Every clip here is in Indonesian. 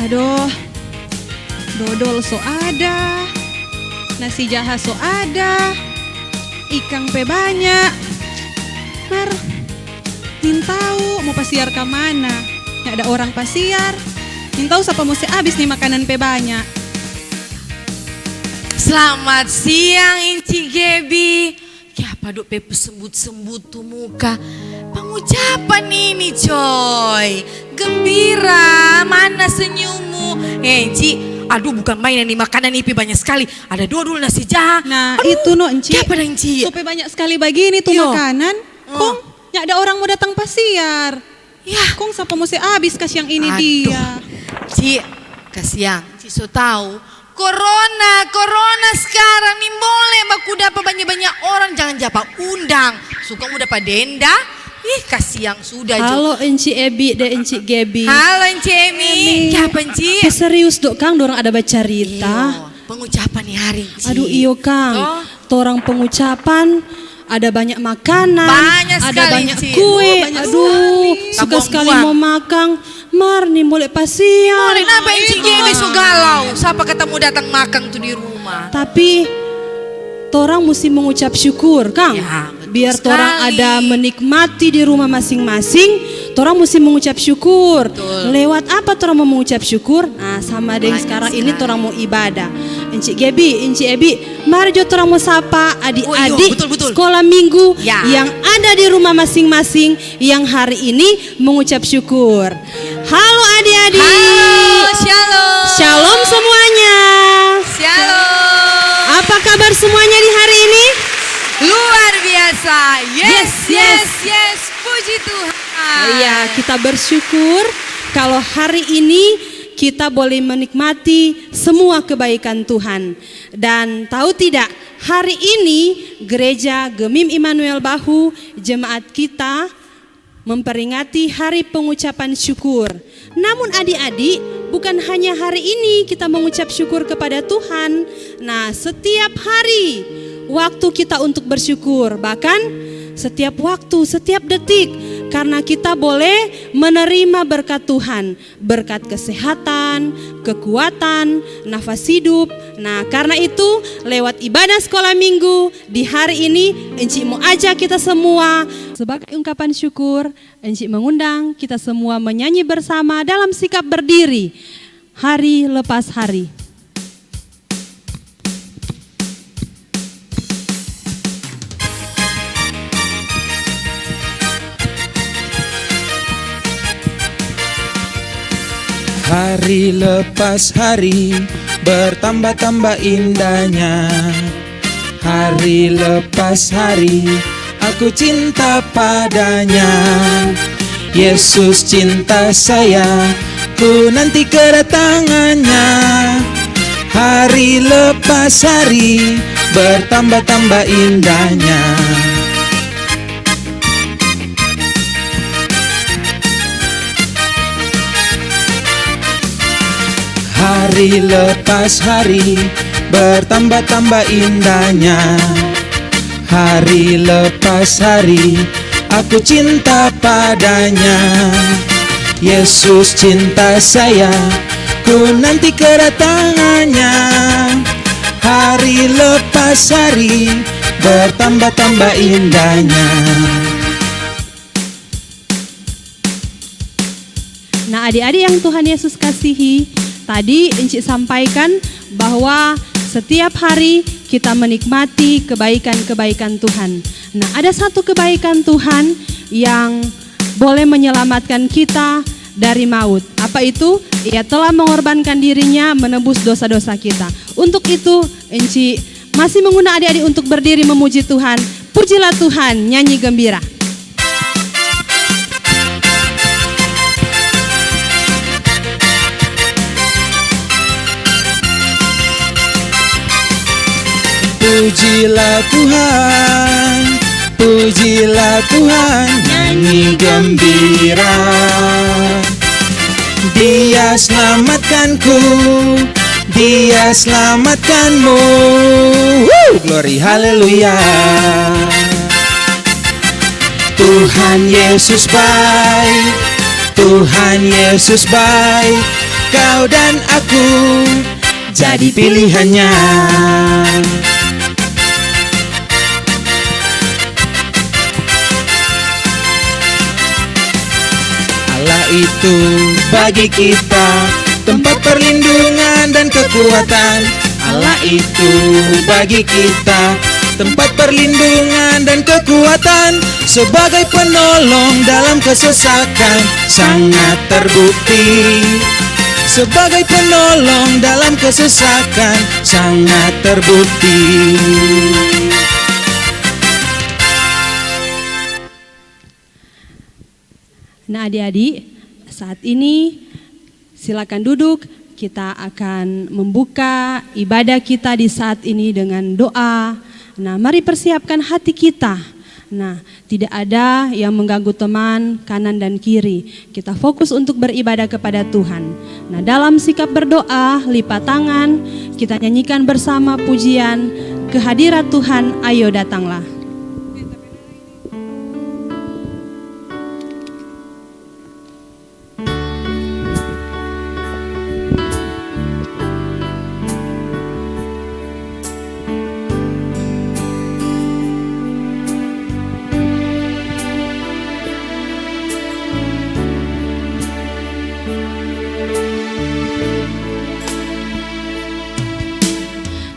Aduh, dodol so ada, nasi jaha so ada, ikan pe banyak. Mar, tahu mau pasiar ke mana? Nggak ada orang pasiar. Tahu siapa mesti habis nih makanan pe banyak. Selamat siang Inci Gebi. Ya paduk pe sembut-sembut tuh muka. Pengucapan ini coy. Gembira, mana senyummu? Inci, aduh bukan main nih makanan ini banyak sekali. Ada dodol nasi jaha. Nah aduh, itu no Inci. Siapa Inci? Supaya banyak sekali begini tuh makanan. Kong, nggak ada orang mau datang pasiar. Ya, Kong siapa mesti habis kas yang ini aduh. dia. Ci, kasihan. Ci so tahu. Corona sekarang nih boleh baku dapat banyak-banyak orang, jangan japa undang. Suka mau dapat denda. Ih, kasihan sudah. Halo Enci Ebi dan Enci Gebi. Halo Enci Emi. Siapa Enci? Serius dok Kang, dorang ada bercerita. Pengucapan nih hari Enci. Aduh iyo Kang, torang pengucapan. Ada banyak makanan, banyak ada sekali, banyak Ci. kue. Banyak Aduh, sekali. suka sekali Buang-buang. mau makan. Mar nih boleh pasiar. Boleh kenapa Enci Gebi so galau? Siapa ketemu datang makan tuh di rumah? Tapi torang mesti mengucap syukur Kang. Ya, betul Biar torang sekali. ada menikmati di rumah masing-masing, torang mesti mengucap syukur. Betul. Lewat apa torang mau mengucap syukur? Nah sama dengan Banyak sekarang sekali. ini torang mau ibadah. Enci Gebi, Enci Ebi, mari jo torang mau sapa adik-adik betul. sekolah minggu Ya. yang ada di rumah masing-masing yang hari ini mengucap syukur. Halo adik-adik. Halo, shalom. Shalom semuanya. Shalom. Apa kabar semuanya di hari ini? Luar biasa. Yes. Yes. Puji Tuhan. Iya, kita bersyukur kalau hari ini kita boleh menikmati semua kebaikan Tuhan. Dan tahu tidak, hari ini Gereja Gemim Immanuel Bahu jemaat kita memperingati hari pengucapan syukur. Namun adik-adik, bukan hanya hari ini kita mengucap syukur kepada Tuhan. Nah, setiap hari waktu kita untuk bersyukur, bahkan setiap waktu, setiap detik, karena kita boleh menerima berkat Tuhan, berkat kesehatan, kekuatan, nafas hidup. Nah, karena itu lewat ibadah sekolah minggu di hari ini, Enci mau ajak kita semua sebagai ungkapan syukur, Enci mengundang kita semua menyanyi bersama dalam sikap berdiri hari lepas hari. Hari lepas hari bertambah-tambah indahnya. Hari lepas hari aku cinta padanya. Yesus cinta saya, ku nanti kedatangannya. Hari lepas hari bertambah-tambah indahnya. Hari lepas hari bertambah-tambah indahnya. Hari lepas hari aku cinta padanya. Yesus cinta saya, ku nanti kedatangannya. Hari lepas hari bertambah-tambah indahnya. Nah adik-adik yang Tuhan Yesus kasihi, tadi Enci sampaikan bahwa setiap hari kita menikmati kebaikan-kebaikan Tuhan. Nah ada satu kebaikan Tuhan yang boleh menyelamatkan kita dari maut. Apa itu? Ia telah mengorbankan dirinya menebus dosa-dosa kita. Untuk itu Enci masih mengundang adik-adik untuk berdiri memuji Tuhan. Pujilah Tuhan, nyanyi gembira. Pujilah Tuhan, pujilah Tuhan, nyanyi gembira. Dia selamatkanku, Dia selamatkanmu. Glory haleluya. Tuhan Yesus baik, Tuhan Yesus baik, engkau dan aku jadi pilihannya. Allah itu bagi kita tempat perlindungan dan kekuatan. Allah itu bagi kita tempat perlindungan dan kekuatan. Sebagai penolong dalam kesesakan sangat terbukti. Sebagai penolong dalam kesesakan sangat terbukti. Nah adik-adik, saat ini silakan duduk. Kita akan membuka ibadah kita di saat ini dengan doa. Nah mari persiapkan hati kita. Nah tidak ada yang mengganggu teman kanan dan kiri. Kita fokus untuk beribadah kepada Tuhan. Nah dalam sikap berdoa, lipat tangan, kita nyanyikan bersama pujian kehadirat Tuhan, ayo datanglah.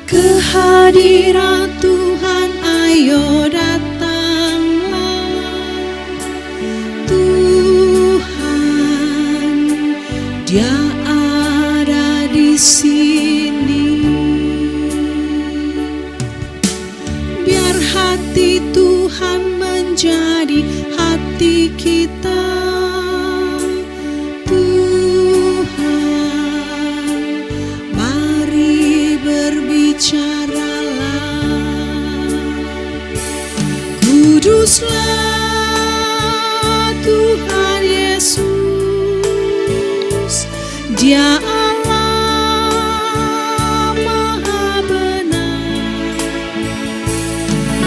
Kehadirat Tuhan, ayo datanglah. Tuhan, Dia ada di sini. Biar hati Tuhan menjadi hati kita. Kuduslah Tuhan Yesus, Dia Allah Maha benar.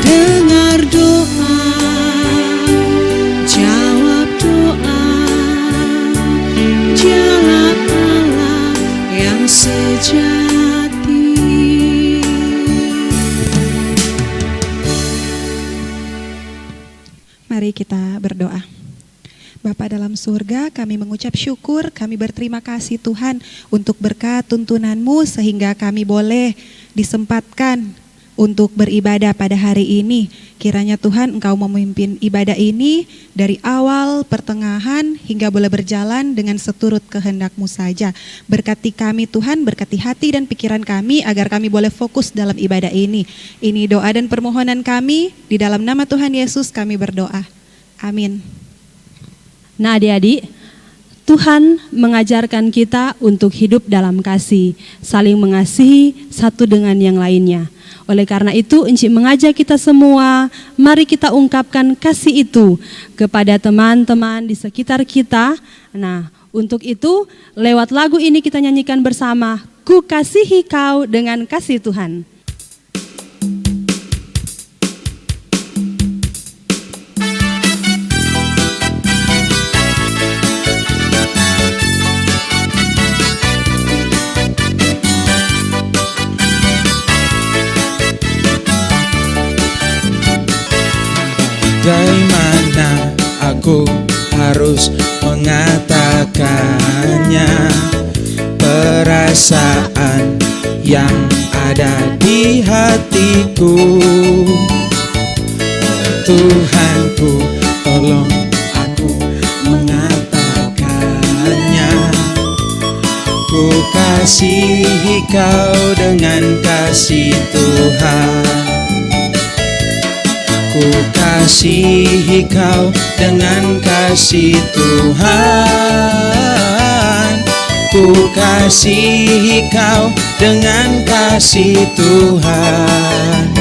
Dengar doa, jawab doa, Dialah Allah yang sejati. Mari kita berdoa. Bapa dalam surga, kami mengucap syukur, kami berterima kasih Tuhan untuk berkat tuntunan-Mu sehingga kami boleh disempatkan untuk beribadah pada hari ini. Kiranya Tuhan Engkau memimpin ibadah ini dari awal, pertengahan, hingga boleh berjalan dengan seturut kehendak-Mu saja. Berkati kami Tuhan, berkati hati dan pikiran kami agar kami boleh fokus dalam ibadah ini. Ini doa dan permohonan kami, di dalam nama Tuhan Yesus kami berdoa. Amin. Nah adik-adik, Tuhan mengajarkan kita untuk hidup dalam kasih, saling mengasihi satu dengan yang lainnya. Oleh karena itu, Encik mengajak kita semua, mari kita ungkapkan kasih itu kepada teman-teman di sekitar kita. Nah, untuk itu, lewat lagu ini kita nyanyikan bersama, Ku kasihi kau dengan kasih Tuhan. Bagaimana aku harus mengatakannya, perasaan yang ada di hatiku. Tuhanku, tolong aku mengatakannya. Ku kasihi kau dengan kasih Tuhan. Ku kasihi kau dengan kasih Tuhan. Ku kasihi kau dengan kasih Tuhan.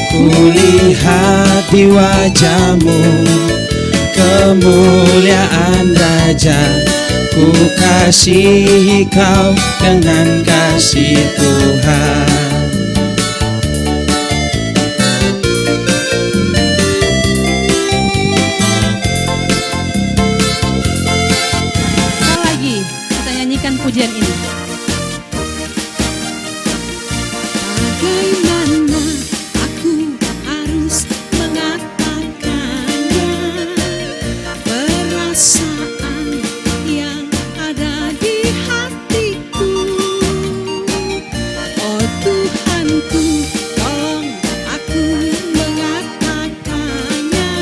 Ku lihat di wajah-Mu kemuliaan Raja. Ku kasihi kau dengan kasih Tuhan. bagaimana aku harus mengatakannya, perasaan yang ada di hatiku. Oh Tuhanku, tolong aku mengatakannya.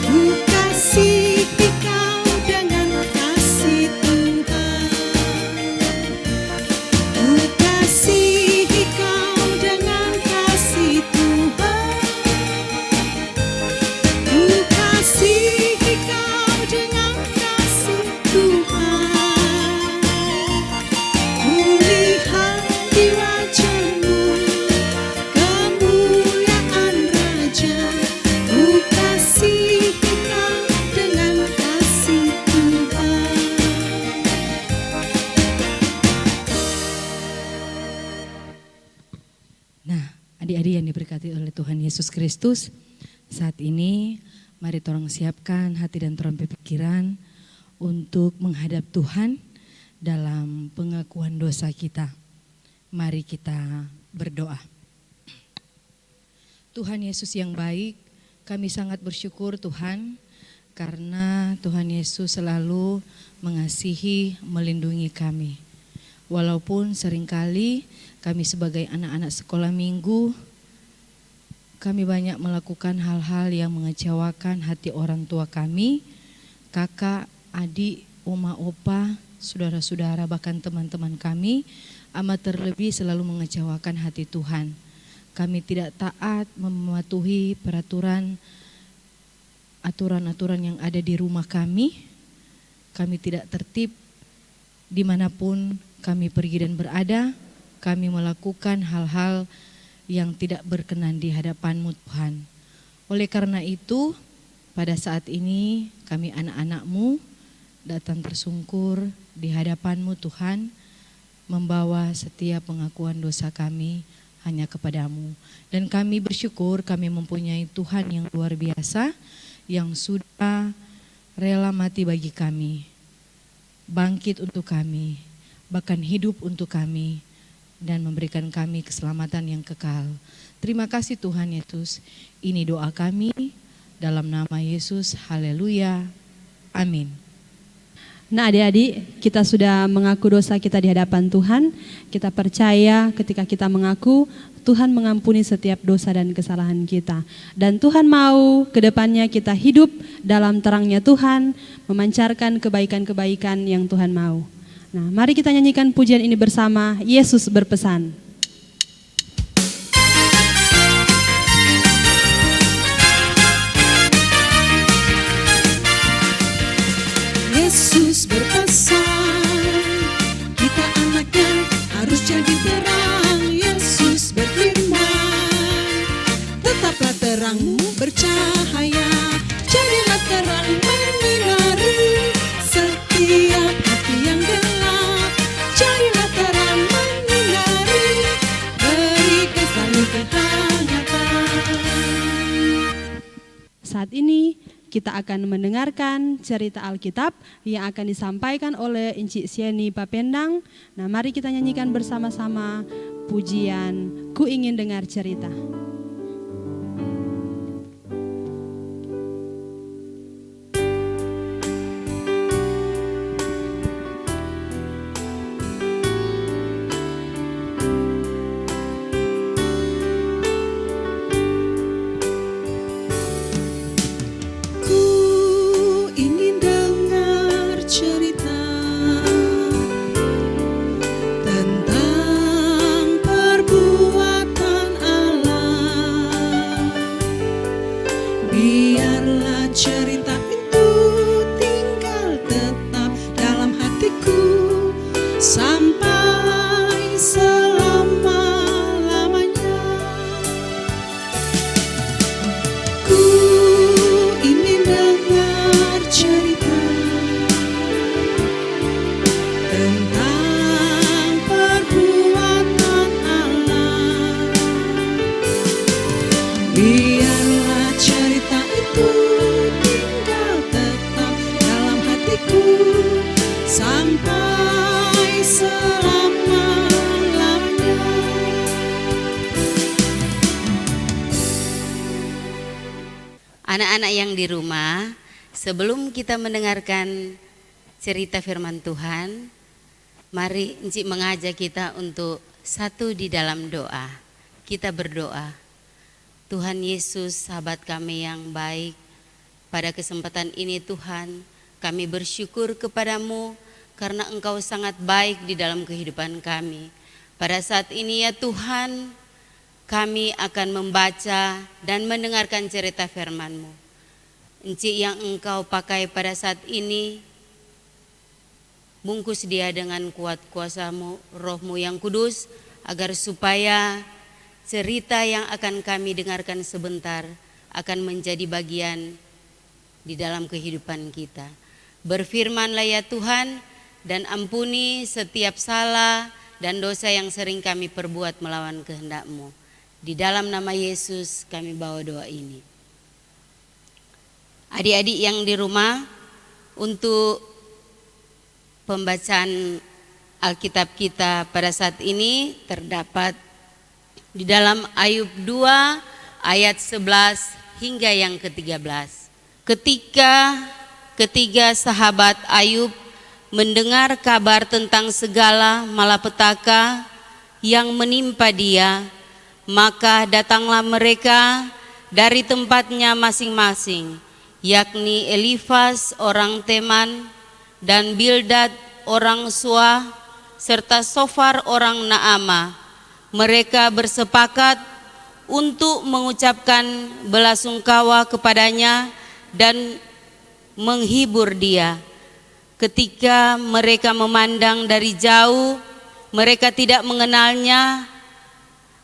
Ku kasihi Kau dengan kasih Tuhan. Ku kasihi Kau dengan kasih Tuhan. Ku kasihi Kau dengan kasih Tuhan. Ku lihat di wajah-Mu kemuliaan Raja. Ku kasihi Kau dengan kasih Tuhan. Nah, adik-adik yang diberkati oleh Tuhan Yesus Kristus, saat ini mari tolong siapkan hati dan torang pikiran untuk menghadap Tuhan dalam pengakuan dosa kita. Mari kita berdoa. Tuhan Yesus yang baik, kami sangat bersyukur Tuhan, karena Tuhan Yesus selalu mengasihi, melindungi kami. Walaupun seringkali kami sebagai anak-anak sekolah minggu, kami banyak melakukan hal-hal yang mengecewakan hati orang tua kami, kakak, adik, oma, opa, saudara-saudara, bahkan teman-teman kami, amat terlebih selalu mengecewakan hati Tuhan. Kami tidak taat mematuhi aturan-aturan yang ada di rumah kami. Kami tidak tertib dimanapun kami pergi dan berada. Kami melakukan hal-hal yang tidak berkenan di hadapan-Mu Tuhan. Oleh karena itu, pada saat ini kami anak-anak-Mu datang tersungkur di hadapan-Mu Tuhan, membawa setiap pengakuan dosa kami hanya kepada-Mu. Dan kami bersyukur kami mempunyai Tuhan yang luar biasa, yang sudah rela mati bagi kami, bangkit untuk kami, bahkan hidup untuk kami, dan memberikan kami keselamatan yang kekal. Terima kasih Tuhan Yesus. Ini doa kami dalam nama Yesus. Haleluya. Amin. Nah adik-adik, kita sudah mengaku dosa kita di hadapan Tuhan. Kita percaya ketika kita mengaku, Tuhan mengampuni setiap dosa dan kesalahan kita. Dan Tuhan mau ke depannya kita hidup dalam terangnya Tuhan, memancarkan kebaikan-kebaikan yang Tuhan mau. Nah, mari kita nyanyikan pujian ini bersama. Yesus berpesan. Yesus berpesan, kita anaknya harus jadi terang. Yesus berfirman, tetaplah terangmu bercahaya, jadilah terang menyinari setiap hati yang gelap. Jadilah terang menyinari, berikan selalu kehangatan. Saat ini kita akan mendengarkan cerita Alkitab yang akan disampaikan oleh Encik Sieni Papendang. Nah, mari kita nyanyikan bersama-sama pujian Ku Ingin Dengar Cerita. Tentang perbuatan Allah Anak-anak yang di rumah, sebelum kita mendengarkan cerita firman Tuhan, mari Encik mengajak kita untuk satu di dalam doa. Kita berdoa. Tuhan Yesus, sahabat kami yang baik, pada kesempatan ini Tuhan, kami bersyukur kepadamu karena Engkau sangat baik di dalam kehidupan kami. Pada saat ini ya Tuhan, kami akan membaca dan mendengarkan cerita firman-Mu. Encik yang Engkau pakai pada saat ini, bungkus dia dengan kuat kuasa-Mu, Roh-Mu yang kudus, agar supaya cerita yang akan kami dengarkan sebentar akan menjadi bagian di dalam kehidupan kita. Berfirmanlah ya Tuhan, dan ampuni setiap salah dan dosa yang sering kami perbuat melawan kehendak-Mu. Di dalam nama Yesus kami bawa doa ini. Adik-adik yang di rumah, untuk pembacaan Alkitab kita pada saat ini terdapat di dalam Ayub 2 ayat 11 hingga yang ke-13. Ketika ketiga sahabat Ayub mendengar kabar tentang segala malapetaka yang menimpa dia, maka datanglah mereka dari tempatnya masing-masing, yakni Elifas orang Teman dan Bildad orang Suah serta Sofar orang Naama. Mereka bersepakat untuk mengucapkan belasungkawa kepadanya dan menghibur dia. Ketika mereka memandang dari jauh, mereka tidak mengenalnya.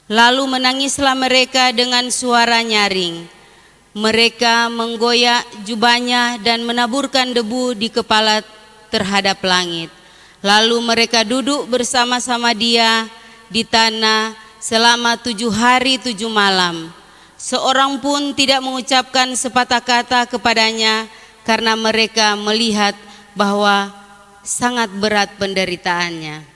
Lalu menangislah mereka dengan suara nyaring. Mereka menggoyak jubahnya dan menaburkan debu di kepala terhadap langit. Lalu mereka duduk bersama-sama dia di tanah selama 7 hari 7 malam. Seorang pun tidak mengucapkan sepatah kata kepadanya karena mereka melihat bahwa sangat berat penderitaannya.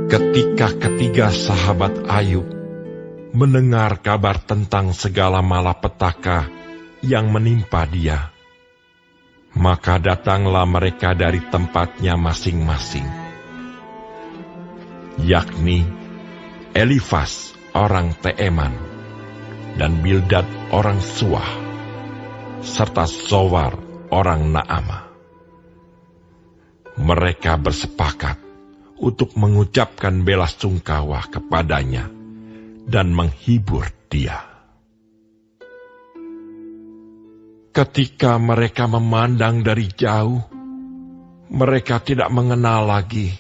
Ketika ketiga sahabat Ayub mendengar kabar tentang segala malapetaka yang menimpa dia, maka datanglah mereka dari tempatnya masing-masing, yakni Elifas orang Teman dan Bildad orang Suah serta Sofar orang Naama. Mereka bersepakat untuk mengucapkan belasungkawa kepadanya dan menghibur dia. Ketika mereka memandang dari jauh, mereka tidak mengenal lagi.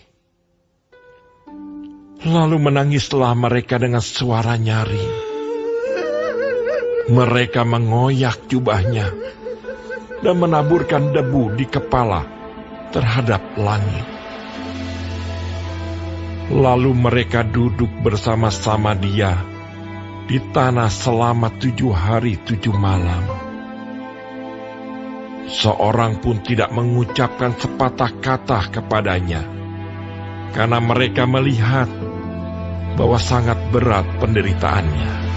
Lalu menangislah mereka dengan suara nyaring. Mereka mengoyak jubahnya dan menaburkan debu di kepala terhadap langit. Lalu mereka duduk bersama-sama dia di tanah selama 7 hari 7 malam. Seorang pun tidak mengucapkan sepatah kata kepadanya, karena mereka melihat bahwa sangat berat penderitaannya.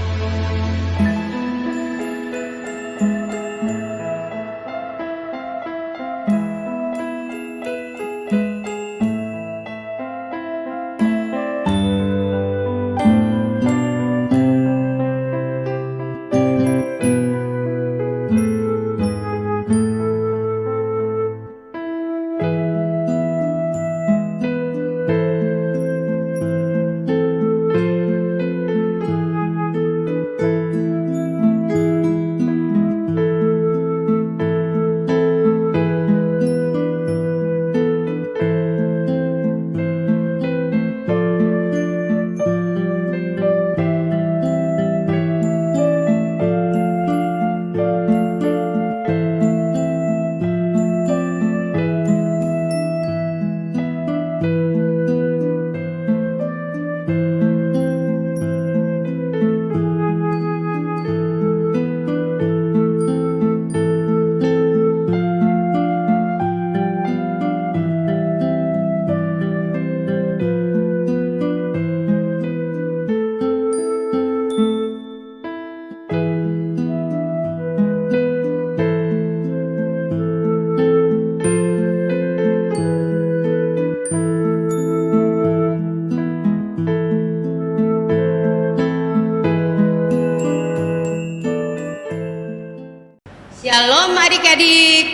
Shalom adik-adik.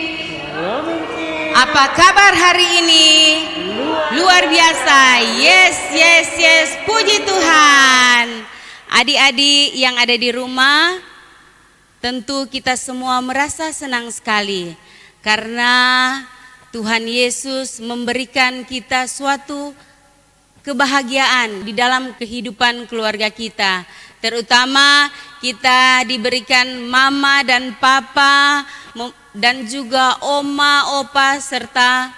Apa kabar hari ini? Luar biasa. Yes, yes, yes. Puji Tuhan. Adik-adik yang ada di rumah, tentu kita semua merasa senang sekali karena Tuhan Yesus memberikan kita suatu kebahagiaan di dalam kehidupan keluarga kita. Terutama kita diberikan mama dan papa dan juga oma, opa serta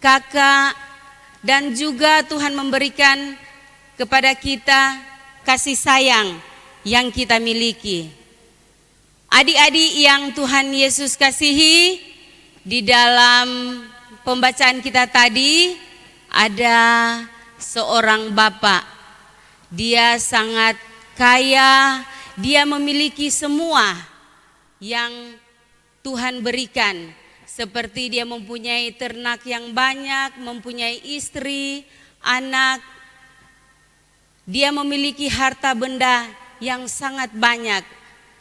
kakak, dan juga Tuhan memberikan kepada kita kasih sayang yang kita miliki. Adik-adik yang Tuhan Yesus kasihi, di dalam pembacaan kita tadi ada seorang bapak. Dia sangat kaya, dia memiliki semua yang Tuhan berikan. Seperti dia mempunyai ternak yang banyak, mempunyai istri, anak. Dia memiliki harta benda yang sangat banyak.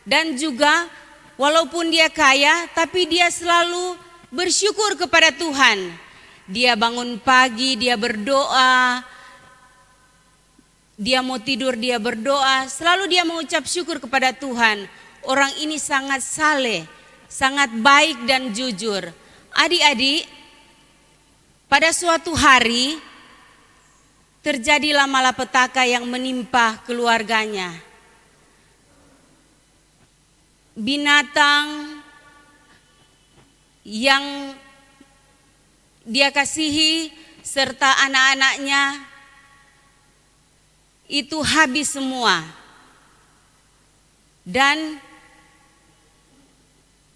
Dan juga walaupun dia kaya, tapi dia selalu bersyukur kepada Tuhan. Dia bangun pagi, dia berdoa. Dia mau tidur, dia berdoa, selalu dia mengucap syukur kepada Tuhan. Orang ini sangat saleh, sangat baik dan jujur. Adik-adik, pada suatu hari terjadilah malapetaka yang menimpa keluarganya. Binatang yang dia kasihi serta anak-anaknya itu habis semua. Dan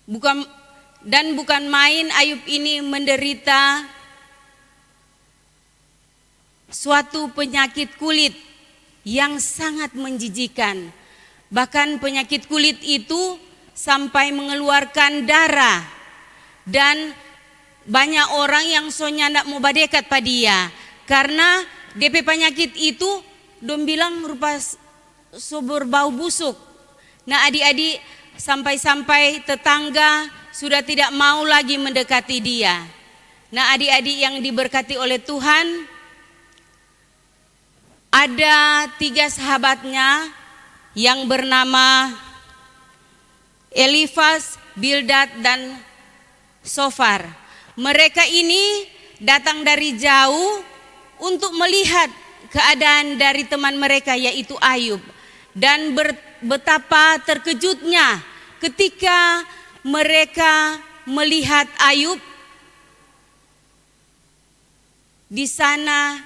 bukan main, Ayub ini menderita suatu penyakit kulit yang sangat menjijikan. Bahkan penyakit kulit itu sampai mengeluarkan darah. Dan banyak orang yang soalnya tidak mau badekat pada dia, karena DP penyakit itu dong bilang rupa subur bau busuk. Nah adik-adik, sampai-sampai tetangga sudah tidak mau lagi mendekati dia. Nah adik-adik yang diberkati oleh Tuhan, ada 3 sahabatnya yang bernama Elifas, Bildad, dan Sofar. Mereka ini datang dari jauh untuk melihat keadaan dari teman mereka yaitu Ayub. Dan betapa terkejutnya ketika mereka melihat Ayub. Di sana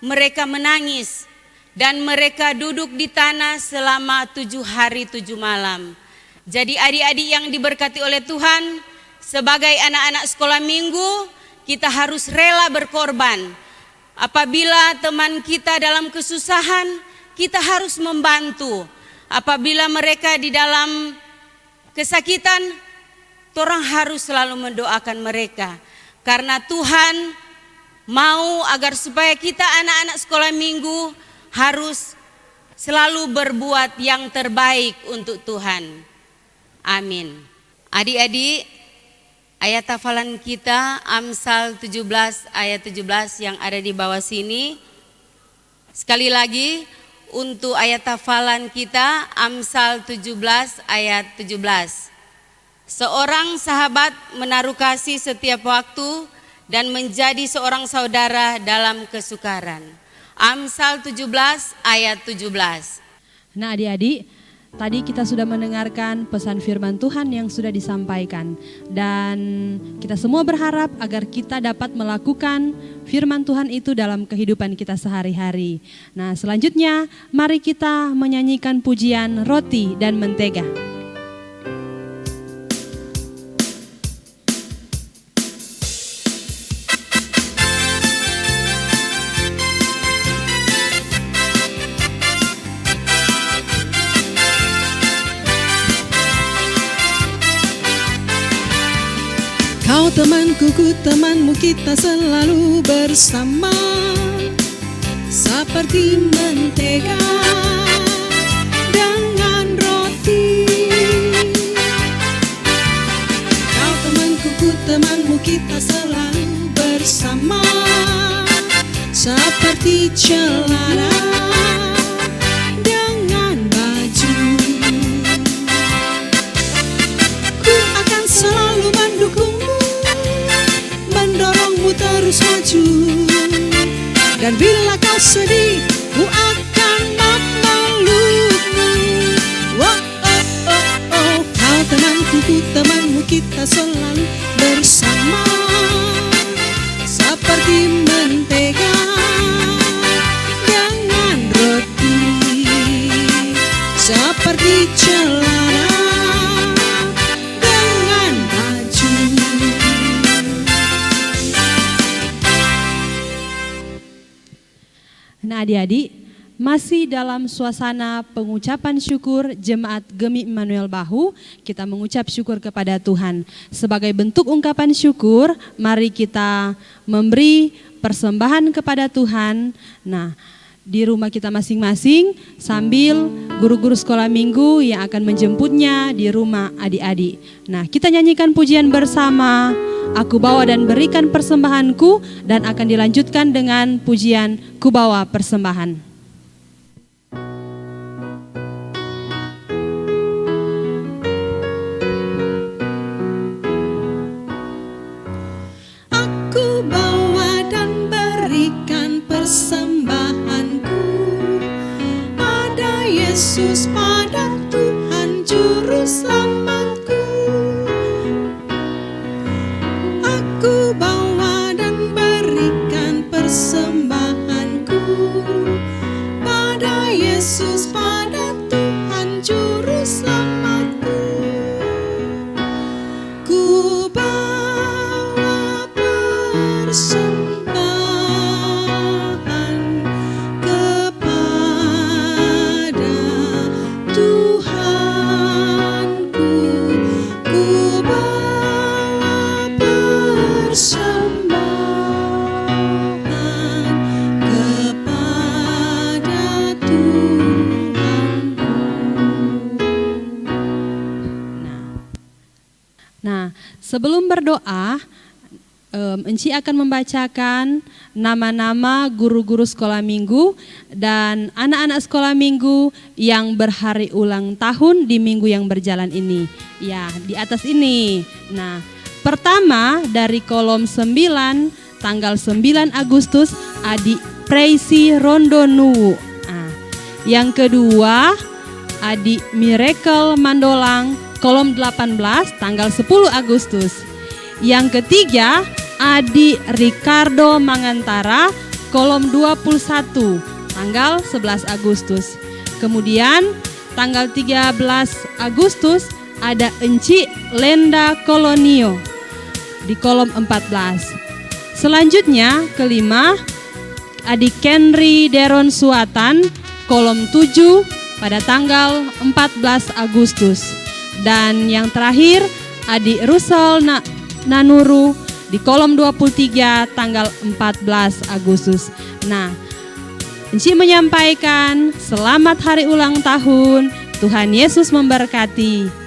mereka menangis dan mereka duduk di tanah selama 7 hari 7 malam. Jadi adik-adik yang diberkati oleh Tuhan, sebagai anak-anak sekolah minggu kita harus rela berkorban. Apabila teman kita dalam kesusahan, kita harus membantu. Apabila mereka di dalam kesakitan, orang harus selalu mendoakan mereka. Karena Tuhan mau agar supaya kita anak-anak sekolah minggu harus selalu berbuat yang terbaik untuk Tuhan. Amin. Adik-adik, ayat hafalan kita Amsal 17 ayat 17 yang ada di bawah sini. Sekali lagi untuk ayat hafalan kita Amsal 17 ayat 17. Seorang sahabat menaruh kasih setiap waktu dan menjadi seorang saudara dalam kesukaran. Amsal 17 ayat 17. Nah adik-adik, tadi kita sudah mendengarkan pesan firman Tuhan yang sudah disampaikan. Dan kita semua berharap agar kita dapat melakukan firman Tuhan itu dalam kehidupan kita sehari-hari. Nah selanjutnya mari kita menyanyikan pujian Roti dan Mentega. Kau temanku, ku temanmu, kita selalu bersama, seperti mentega dengan roti. Kau temanku, ku temanmu, kita selalu bersama, seperti celana dengan baju. Ku akan selalu mendukungmu, mendorongmu terus maju. Dan bila kau sedih, ku akan memelukmu. Oh, oh, oh, oh. Kau temanku, ku temanmu, kita selalu bersama, seperti mentega dengan roti, seperti celana dengan baju. Nah adik-adik, masih dalam suasana pengucapan syukur Jemaat Gemi Immanuel Bahu, kita mengucap syukur kepada Tuhan. Sebagai bentuk ungkapan syukur, mari kita memberi persembahan kepada Tuhan. Nah, di rumah kita masing-masing sambil guru-guru sekolah minggu yang akan menjemputnya di rumah adik-adik. Nah, kita nyanyikan pujian bersama. Aku bawa dan berikan persembahanku, dan akan dilanjutkan dengan pujian Ku bawa persembahan. Aku bawa dan berikan persembahanku pada Yesus, pada Tuhan Juru Selamatku. Aku bawa dan berikan persembahanku pada Yesus, pada Tuhan Juru Selamatku. Ku bawa persembahan kepada Tuhanku. Ku bawa persembahan kepada Tuhanku. Nah, sebelum berdoa, Enci akan membacakan nama-nama guru-guru sekolah minggu dan anak-anak sekolah minggu yang berhari ulang tahun di minggu yang berjalan ini. Ya, di atas ini. Nah, pertama dari kolom 9, tanggal 9 Agustus, Adik Preisi Rondonu. Nah, yang kedua, Adik Miracle Mandolang, kolom 18, tanggal 10 Agustus. Yang ketiga, Adi Ricardo Mangantara, kolom 21, tanggal 11 Agustus. Kemudian tanggal 13 Agustus ada Enci Lenda Kolonio di kolom 14. Selanjutnya kelima, adik Kenry Deron Suatan, kolom 7 pada tanggal 14 Agustus. Dan yang terakhir, adik Rusel Nanuru di kolom 23 tanggal 14 Agustus. Nah, Enci menyampaikan selamat hari ulang tahun. Tuhan Yesus memberkati.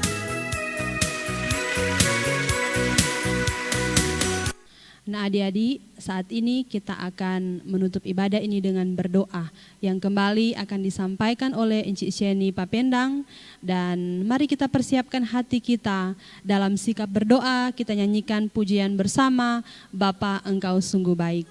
Nah, adik-adik, saat ini kita akan menutup ibadah ini dengan berdoa yang kembali akan disampaikan oleh Encik Sheni Papendang. Dan mari kita persiapkan hati kita dalam sikap berdoa. Kita nyanyikan pujian bersama, Bapa Engkau sungguh baik.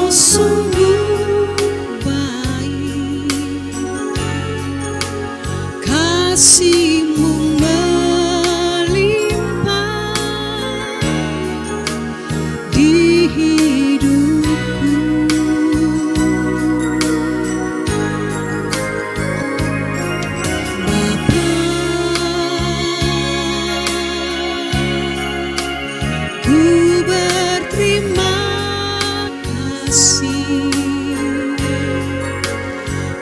Sungguh baik, kasih-Mu melimpah di hidupku. Bapa, ku berterima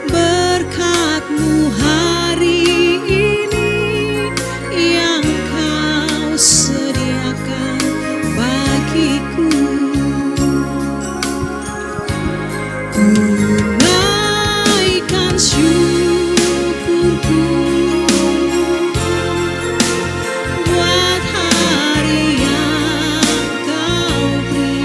berkat-Mu hari ini yang Kau sediakan bagiku. Ku naikkan syukurku buat hari yang Kau beri.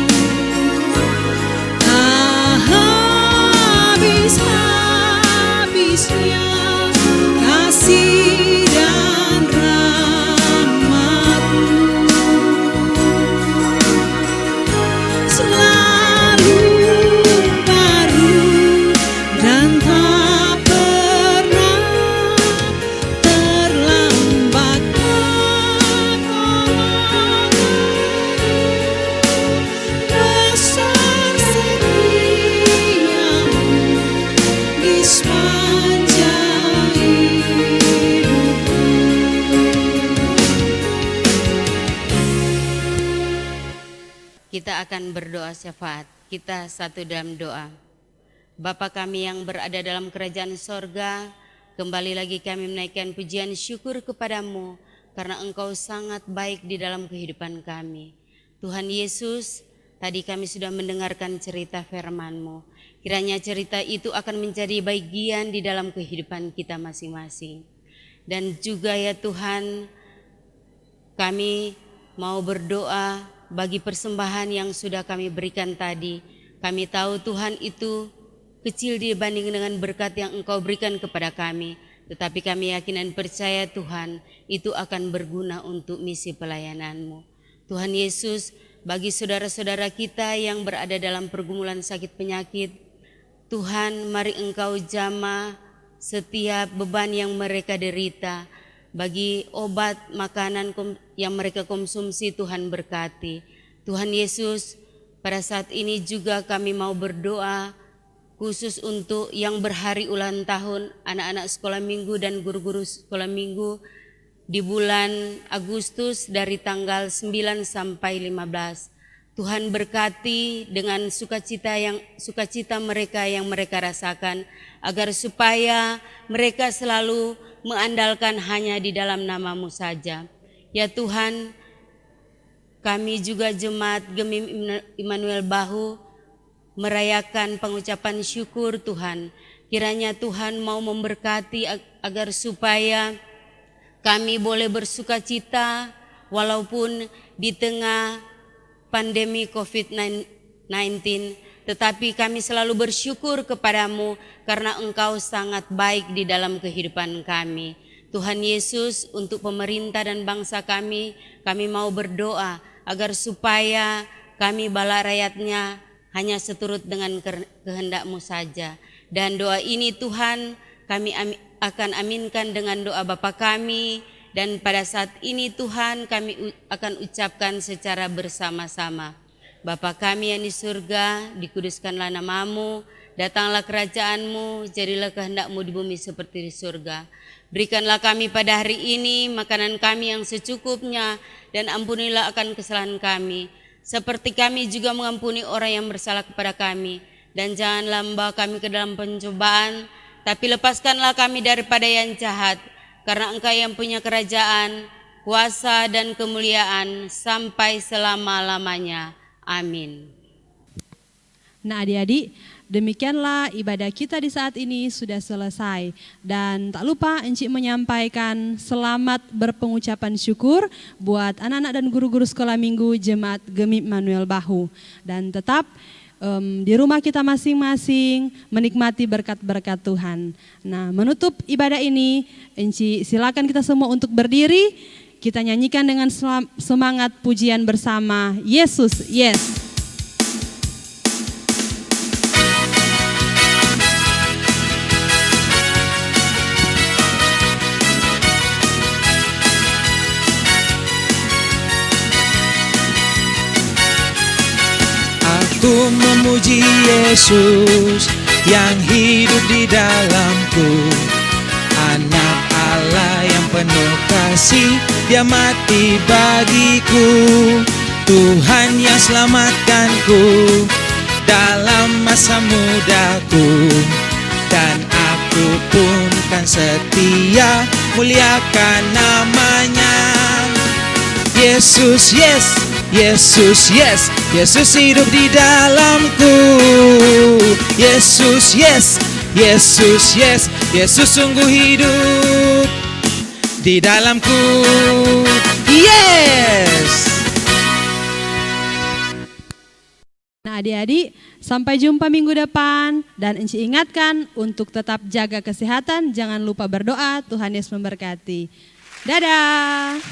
Habis-habisnya kasih dan rahmat-Mu selalu baru dan tak pernah terlambat pertolongan-Mu. Besar setia-Mu di sepanjang hidupku. Kita akan berdoa syafaat. Kita satu dalam doa. Bapa kami yang berada dalam kerajaan sorga, kembali lagi kami menaikkan pujian syukur kepadamu karena Engkau sangat baik di dalam kehidupan kami. Tuhan Yesus, tadi kami sudah mendengarkan cerita firman-Mu. Kiranya cerita itu akan menjadi bagian di dalam kehidupan kita masing-masing. Dan juga ya Tuhan, kami mau berdoa bagi persembahan yang sudah kami berikan tadi. Kami tahu Tuhan itu kecil dibanding dengan berkat yang Engkau berikan kepada kami. Tetapi kami yakin dan percaya Tuhan itu akan berguna untuk misi pelayanan-Mu. Tuhan Yesus, bagi saudara-saudara kita yang berada dalam pergumulan sakit penyakit, Tuhan mari Engkau jamah setiap beban yang mereka derita. Bagi obat, makanan yang mereka konsumsi, Tuhan berkati. Tuhan Yesus, pada saat ini juga kami mau berdoa khusus untuk yang berhari ulang tahun, anak-anak sekolah minggu dan guru-guru sekolah minggu di bulan Agustus dari tanggal 9 sampai 15. Tuhan berkati dengan sukacita mereka yang mereka rasakan, agar supaya mereka selalu mengandalkan hanya di dalam nama-Mu saja. Ya Tuhan, kami juga jemaat Gemim Immanuel Bahu merayakan pengucapan syukur Tuhan. Kiranya Tuhan mau memberkati agar supaya kami boleh bersukacita walaupun di tengah pandemi COVID-19, tetapi kami selalu bersyukur kepadamu karena Engkau sangat baik di dalam kehidupan kami. Tuhan Yesus, untuk pemerintah dan bangsa kami mau berdoa agar supaya kami bala rakyatnya hanya seturut dengan kehendak-Mu saja. Dan doa ini Tuhan kami akan aminkan dengan doa Bapa kami Dan pada saat ini Tuhan kami akan ucapkan secara bersama-sama. Bapa kami yang di surga, dikuduskanlah namamu, datanglah kerajaanmu, jadilah kehendak-mu di bumi seperti di surga. Berikanlah kami pada hari ini makanan kami yang secukupnya, dan ampunilah akan kesalahan kami, seperti kami juga mengampuni orang yang bersalah kepada kami. Dan janganlah membawa kami ke dalam pencobaan, tapi lepaskanlah kami daripada yang jahat. Karena Engkau yang punya kerajaan, kuasa dan kemuliaan sampai selama-lamanya. Amin. Nah adik-adik, demikianlah ibadah kita di saat ini sudah selesai. Dan tak lupa Encik menyampaikan selamat berpengucapan syukur buat anak-anak dan guru-guru sekolah minggu Jemaat Gemip Manuel Bahu. Dan tetap di rumah kita masing-masing menikmati berkat-berkat Tuhan. Nah, menutup ibadah ini, Encik silakan kita semua untuk berdiri. Kita nyanyikan dengan semangat pujian bersama, Yesus, yes. Ku memuji Yesus yang hidup di dalamku, Anak Allah yang penuh kasih, Dia mati bagiku. Tuhan yang selamatkanku dalam masa mudaku, dan aku pun kan setia muliakan namanya. Yesus, yes. Yesus, yes, Yesus hidup di dalamku. Yesus, yes, Yesus, yes, Yesus sungguh hidup di dalamku. Yes. Nah adik-adik, sampai jumpa minggu depan. Dan Encik ingatkan untuk tetap jaga kesehatan, jangan lupa berdoa. Tuhan Yesus memberkati. Dadah.